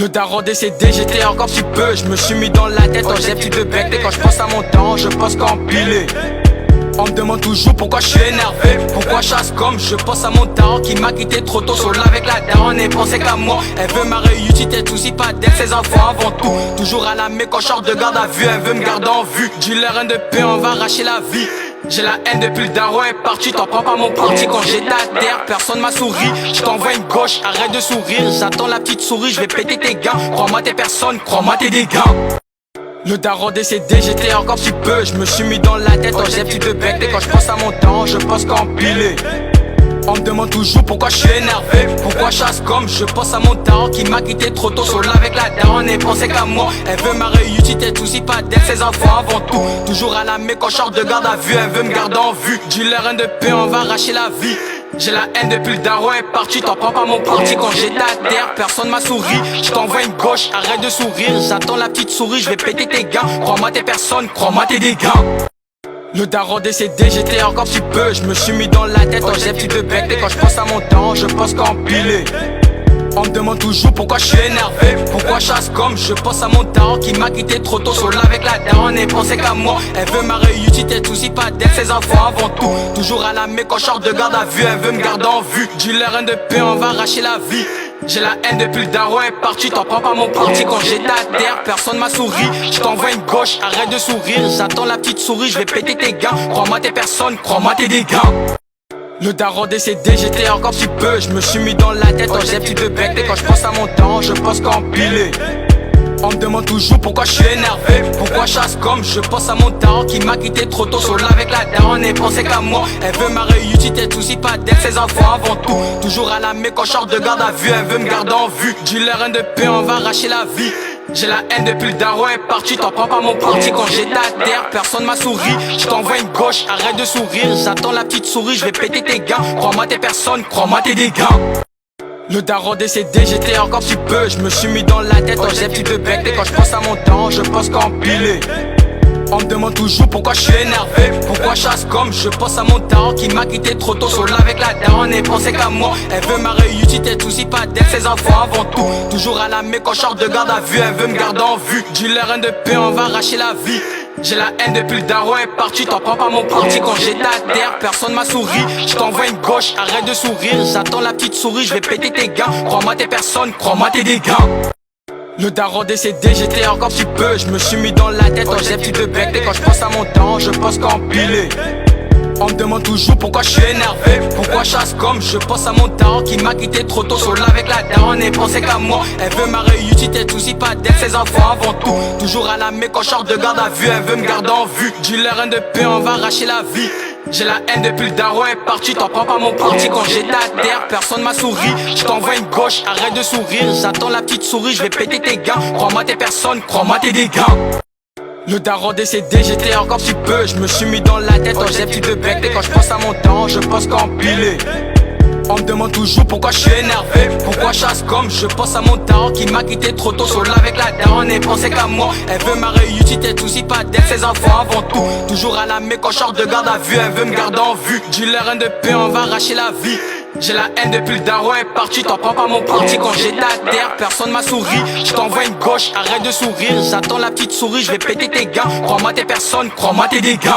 Le daron décédé, j'étais encore petit peu. Je me suis mis dans la tête en j'ai petit de bec. Et quand je pense à mon temps, je pense qu'empiler. On me demande toujours pourquoi je suis énervé, pourquoi je chasse comme je pense à mon daron qui m'a quitté trop tôt solo avec la daronne et pensait qu'à moi. Elle veut ma réussite et aussi pas d'elle, ses enfants avant tout. Toujours à la main quand je sors de garde à vue, elle veut me garder en vue. Dealer de paix, on va arracher la vie. J'ai la haine depuis le daron est parti, t'en prends pas mon parti. Quand j'étais à terre, personne m'a souri. Je t'envoie une gauche, arrête de sourire. J'attends la petite souris, je vais péter tes gants. Crois-moi t'es personne, crois-moi t'es des gars. Le daron décédé, j'étais encore petit peu. Je me suis mis dans la tête en j'ai petit de bec. Et quand je pense à mon temps, je pense qu'empiler. On me demande toujours pourquoi je suis énervé, pourquoi je chasse comme je pense à mon daron qui m'a quitté trop tôt solo avec la daronne et pensait qu'à moi. Elle veut ma réussite et aussi pas d'elle, ses enfants avant tout. Toujours à la main quand je sors de garde à vue, elle veut me garder en vue. Dealer de paix, on va arracher la vie. J'ai la haine depuis le daron est parti, t'en prends pas mon parti. Quand j'étais à terre, personne m'a souri. Je t'envoie une gauche, arrête de sourire. J'attends la petite souris, je vais péter tes gants. Crois-moi t'es personne, crois-moi t'es des gars. Le daron décédé, j'étais encore petit peu. Je me suis mis dans la tête en j'ai petit de bec. Et quand je pense à mon temps, je pense qu'empiler. On me demande toujours pourquoi je suis énervé, pourquoi je chasse comme je pense à mon daron qui m'a quitté trop tôt solo avec la daronne et pensait qu'à moi. Elle veut ma réussite et aussi pas d'elle, ses enfants avant tout. Toujours à la main quand je sors de garde à vue, elle veut me garder en vue. Dealer de paix, on va arracher la vie. J'ai la haine depuis le daron est parti, t'en prends pas mon parti. Quand j'étais à terre, personne m'a souri. Je t'envoie une gauche, arrête de sourire. J'attends la petite souris, je vais péter tes gants. Crois-moi t'es personne, crois-moi t'es des gars. Le daron décédé, j'étais encore petit peu. Je me suis mis dans la tête en j'ai petit de bec. Et quand je pense à mon temps, je pense qu'empiler. On me demande toujours pourquoi je suis énervé, pourquoi je chasse comme je pense à mon daron qui m'a quitté trop tôt solo avec la daronne et pensait qu'à moi. Elle veut ma réussite et aussi pas d'elle, ses enfants avant tout. Toujours à la main quand je sors de garde à vue, elle veut me garder en vue. Dealer de paix, on va arracher la vie. J'ai la haine depuis le daron est parti, t'en prends pas mon parti. Quand j'étais à terre, personne m'a souri. Je t'envoie une gauche, arrête de sourire. J'attends la petite souris, je vais péter tes gants. Crois-moi t'es personne, crois-moi t'es des gars. Le daron décédé, j'étais encore petit peu. Je me suis mis dans la tête en j'ai petit de bec. Et quand je pense à mon temps, je pense qu'empiler. On me demande toujours pourquoi je suis énervé, pourquoi je chasse comme je pense à mon daron qui m'a quitté trop tôt solo avec la daronne et pensait qu'à moi. Elle veut ma réussite et aussi pas d'elle, ses enfants avant tout. Toujours à la main quand je sors de garde à vue, elle veut me garder en vue. Dealer de paix, on va arracher la vie. J'ai la haine depuis le daron est parti, t'en prends pas mon parti. Quand j'étais à terre, personne m'a souri. Je t'envoie une gauche, arrête de sourire. J'attends la petite souris, je vais péter tes gants. Crois-moi t'es personne, crois-moi t'es des gars. Le daron décédé, j'étais encore petit peu. Je me suis mis dans la tête en j'ai petit de bec. Et quand je pense à mon temps, je pense qu'empiler. On me demande toujours pourquoi je suis énervé, pourquoi je chasse comme je pense à mon daron qui m'a quitté trop tôt solo avec la daronne et pensait qu'à moi. Elle veut ma réussite et aussi pas d'elle, ses enfants avant tout. Toujours à la main quand je sors de garde à vue, elle veut me garder en vue. Dealer de paix, on va arracher la vie. J'ai la haine depuis le daron est parti, t'en prends pas mon parti. Quand j'étais à terre, personne m'a souri. Je t'envoie une gauche, arrête de sourire. J'attends la petite souris, je vais péter tes gants. Crois-moi t'es personne, crois-moi t'es des gars. Le daron décédé, j'étais encore petit peu. Je me suis mis dans la tête en j'ai petit de bec. Et quand je pense à mon temps, je pense qu'empiler. On me demande toujours pourquoi je suis énervé, pourquoi je chasse comme je pense à mon daron qui m'a quitté trop tôt solo avec la daronne et pensait qu'à moi. Elle veut ma réussite et aussi pas d'elle, ses enfants avant tout. Toujours à la main quand je sors de garde à vue, elle veut me garder en vue. Dealer de paix, on va arracher la vie. J'ai la haine depuis le daron est parti, t'en prends pas mon parti. Quand j'étais à terre, personne m'a souri. Je t'envoie une gauche, arrête de sourire. J'attends la petite souris, je vais péter tes gants. Crois-moi t'es personne, crois-moi t'es des gars.